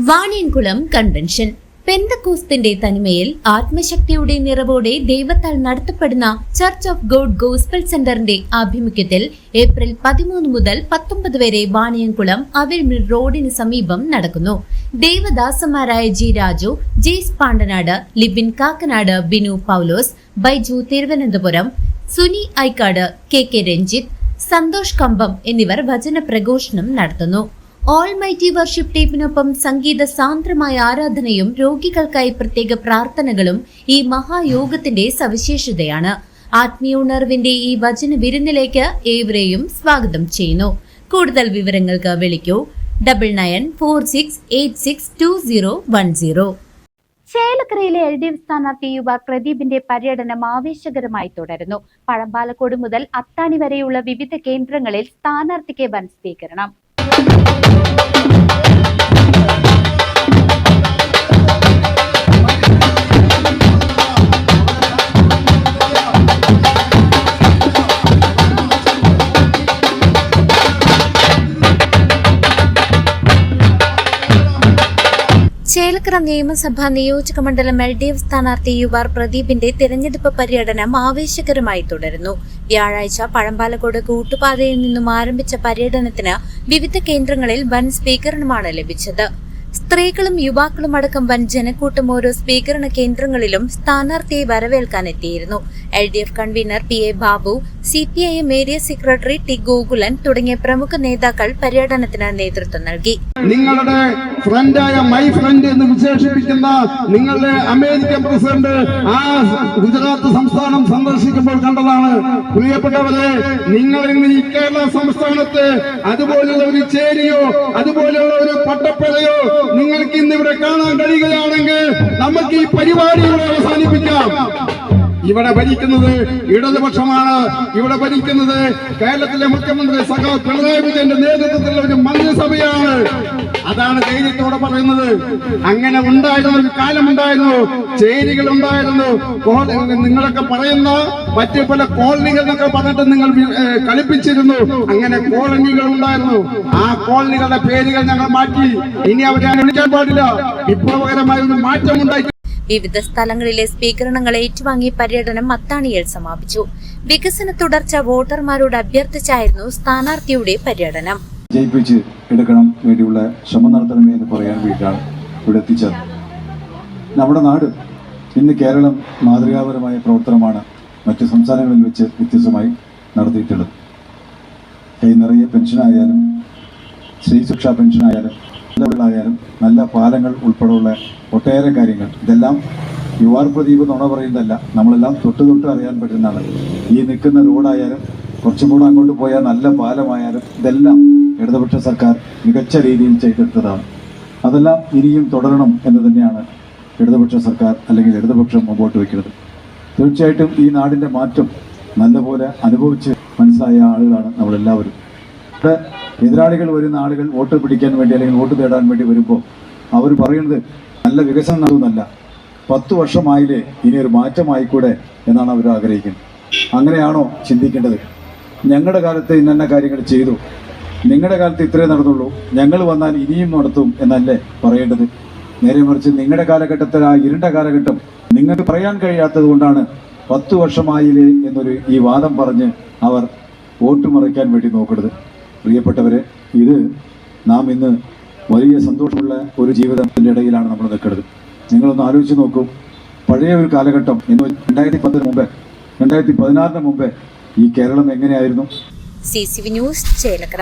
വാണിയൻകുളം convention പെന്തക്കോസ്തിന്റെ തനിമയിൽ ആത്മശക്തിയുടെ നിറവോടെ ദൈവത്താൽ നടത്തപ്പെടുന്ന church of God gospel സെന്ററിന്റെ ആഭിമുഖ്യത്തിൽ ഏപ്രിൽ 13 മുതൽ 19 വരെ വാണിയൻകുളം അവിൽമിൽ റോഡിന് സമീപം നടക്കുന്നു. ദേവദാസന്മാരായ ജി രാജു, ജെയ്സ് പാണ്ടനാട്, ലിബിൻ കാക്കനാട്, ബിനു പൗലോസ്, ബൈജു തിരുവനന്തപുരം, സുനി ഐക്കാട്, കെ രഞ്ജിത്ത്, സന്തോഷ് കമ്പം എന്നിവർ വചന പ്രഘോഷണം നടത്തുന്നു. ഓൾമൈറ്റി വർഷിപ്പ് ടീമിനൊപ്പം സംഗീത സാന്ദ്രമായ ആരാധനയും രോഗികൾക്കായി പ്രത്യേക പ്രാർത്ഥനകളും ഈ മഹായോഗത്തിന്റെ സവിശേഷതയാണ്. ആത്മീയ ഉണർവിന്റെ ഈ വചന വിരുന്നിലേക്ക് ഏവരെയും സ്വാഗതം ചെയ്യുന്നു. കൂടുതൽ വിവരങ്ങൾക്ക് വിളിക്കൂ 9946862010. ചേലക്കരയിലെ LDF സ്ഥാനാർത്ഥി യുവ പ്രദീപിന്റെ പര്യടനം ആവേശകരമായി തുടരുന്നു. പഴമ്പാലക്കോട് മുതൽ അത്താണി വരെയുള്ള വിവിധ കേന്ദ്രങ്ങളിൽ സ്ഥാനാർത്ഥിക്ക് വൻ സ്വീകരണം. ചേലക്കര നിയമസഭാ നിയോജക മണ്ഡലം LDF സ്ഥാനാർത്ഥി യുവ പ്രദീപിന്റെ തിരഞ്ഞെടുപ്പ് പര്യടനം ആവേശകരമായി തുടരുന്നു. വ്യാഴാഴ്ച പഴമ്പാലക്കോട് കൂട്ടുപാതയിൽ നിന്നും ആരംഭിച്ച പര്യടനത്തിന് വിവിധ കേന്ദ്രങ്ങളിൽ വൻ സ്വീകരണമാണ് ലഭിച്ചത്. സ്ത്രീകളും യുവാക്കളും അടക്കം വൻ ജനക്കൂട്ടം ഓരോ സ്വീകരണ കേന്ദ്രങ്ങളിലും സ്ഥാനാർത്ഥിയെ വരവേൽക്കാൻ എത്തിയിരുന്നു. LDF convener PA Babu, CPIM area secretary T Gokulan തുടങ്ങിയ പ്രമുഖ നേതാക്കൾ പര്യടനത്തിന് നേതൃത്വം നൽകി. നിങ്ങളുടെ ഫ്രണ്ടായ മൈ ഫ്രണ്ട് എന്ന് വിശേഷിപ്പിക്കുന്ന നിങ്ങളുടെ അമേരിക്കൻ പ്രസിഡന്റ് ആ ഗുജറാത്ത് സംസ്ഥാനം സന്ദർശിക്കുമ്പോൾ കണ്ടതാണ്. പ്രിയപ്പെട്ടവരെ, നിങ്ങൾ ഇന്ന് ഈ കേരള സംസ്ഥാനത്ത് അതുപോലുള്ള ഒരു ചേരിയോ അതുപോലെയുള്ള ഒരു പട്ടപ്പരയോ നിങ്ങൾക്ക് ഇന്ന് ഇവിടെ കാണാൻ കഴിയുകയാണെങ്കിൽ നമുക്ക് ഈ പരിപാടി ഇവിടെ അവസാനിപ്പിക്കാം. ഇവിടെ ഭരിക്കുന്നത് ഇടതുപക്ഷമാണ്. ഇവിടെ ഭരിക്കുന്നത് കേരളത്തിലെ മുഖ്യമന്ത്രി സഖാവ് പിണറായി വിജയന്റെ നേതൃത്വത്തിലുള്ള ഒരു മന്ത്രിസഭയാണ്. അതാണ് ധൈര്യത്തോടെ പറയുന്നത്. അങ്ങനെ ഉണ്ടായിരുന്ന ഒരു കാലമുണ്ടായിരുന്നു, ചേരികൾ ഉണ്ടായിരുന്നു. നിങ്ങളൊക്കെ പറയുന്ന മറ്റു പല കോളനികൾ എന്നൊക്കെ പറഞ്ഞിട്ട് നിങ്ങൾ കളിപ്പിച്ചിരുന്നു. അങ്ങനെ കോളനികൾ ഉണ്ടായിരുന്നു. ആ കോളനികളുടെ പേരുകൾ ഞങ്ങൾ മാറ്റി. ഇനി അവരെ വിളിക്കാൻ പാടില്ല. വിപ്ലവകരമായ ഒരു മാറ്റമുണ്ടായി. വിവിധ സ്ഥലങ്ങളിലെ സ്വീകരണങ്ങൾ ഏറ്റുവാങ്ങി പര്യടനം അത്താണിയിൽ സമാപിച്ചു. വികസന തുടർച്ച വോട്ടർമാരോട് അഭ്യർത്ഥിച്ചായിരുന്നു സ്ഥാനാർത്ഥിയുടെ പര്യടനം. ജയിപ്പിച്ച് എടുക്കണം വേണ്ടിയുള്ള ശ്രമം നടത്തണമേ എന്ന് പറയാൻ വേണ്ടിയിട്ടാണ് ഇവിടെ എത്തിച്ചത്. നമ്മുടെ നാട് ഇന്ന് കേരളം മാതൃകാപരമായ പ്രവർത്തനമാണ് മറ്റു സംസ്ഥാനങ്ങളിൽ വെച്ച് വ്യത്യസ്തമായി നടത്തിയിട്ടുള്ളത്. കൈ നിറയെ പെൻഷനായാലും സ്ത്രീ ശിക്ഷാ പെൻഷനായാലും ായാലും നല്ല പാലങ്ങൾ ഉൾപ്പെടെയുള്ള ഒട്ടേറെ കാര്യങ്ങൾ, ഇതെല്ലാം യുവാർ പ്രദീപ് നുണ പറയുന്നതല്ല, നമ്മളെല്ലാം തൊട്ട് അറിയാൻ പറ്റുന്നതാണ്. ഈ നിൽക്കുന്ന റോഡായാലും കുറച്ചും കൂടെ അങ്ങോട്ട് പോയാൽ നല്ല പാലമായാലും ഇതെല്ലാം ഇടതുപക്ഷ സർക്കാർ മികച്ച രീതിയിൽ ചെയ്തെടുത്തതാണ്. അതെല്ലാം ഇനിയും തുടരണം എന്ന് തന്നെയാണ് ഇടതുപക്ഷ സർക്കാർ അല്ലെങ്കിൽ ഇടതുപക്ഷം മുമ്പോട്ട് വയ്ക്കുന്നത്. തീർച്ചയായിട്ടും ഈ നാടിൻ്റെ മാറ്റം നല്ലപോലെ അനുഭവിച്ച് മനസ്സിലായ ആളുകളാണ് നമ്മളെല്ലാവരും. ഇവിടെ എതിരാളികൾ വരുന്ന ആളുകൾ വോട്ട് പിടിക്കാൻ വേണ്ടി അല്ലെങ്കിൽ വോട്ട് നേടാൻ വേണ്ടി വരുമ്പോൾ അവർ പറയുന്നത് നല്ല വികസനം നടത്തുന്നല്ല, 10 വർഷമായില്ലേ, ഇനി ഒരു മാറ്റമായിക്കൂടെ എന്നാണ് അവർ ആഗ്രഹിക്കുന്നത്. അങ്ങനെയാണോ ചിന്തിക്കേണ്ടത്? ഞങ്ങളുടെ കാലത്ത് ഇന്ന കാര്യങ്ങൾ ചെയ്തു, നിങ്ങളുടെ കാലത്ത് ഇത്രേ നടന്നുള്ളൂ, ഞങ്ങൾ വന്നാൽ ഇനിയും നടത്തും എന്നല്ലേ പറയേണ്ടത്? നേരെ മറിച്ച് നിങ്ങളുടെ കാലഘട്ടത്തിൽ ആ ഇരുണ്ട കാലഘട്ടം നിങ്ങൾക്ക് പറയാൻ കഴിയാത്തത് കൊണ്ടാണ് 10 വർഷമായില്ലേ എന്നൊരു ഈ വാദം പറഞ്ഞ് അവർ വോട്ട് മറിക്കാൻ വേണ്ടി നോക്കരുത്. പ്രിയപ്പെട്ടവരെ, ഇത് നാം ഇന്ന് വലിയ സന്തോഷമുള്ള ഒരു ജീവിതത്തിൻ്റെ ഇടയിലാണ് നമ്മൾ നിൽക്കുന്നത്. നിങ്ങളൊന്ന് ആലോചിച്ച് നോക്കൂ. പഴയ ഒരു കാലഘട്ടം 2010 മുമ്പേ 2016 മുമ്പേ ഈ കേരളം എങ്ങനെയായിരുന്നു? CCV news Chelakkara.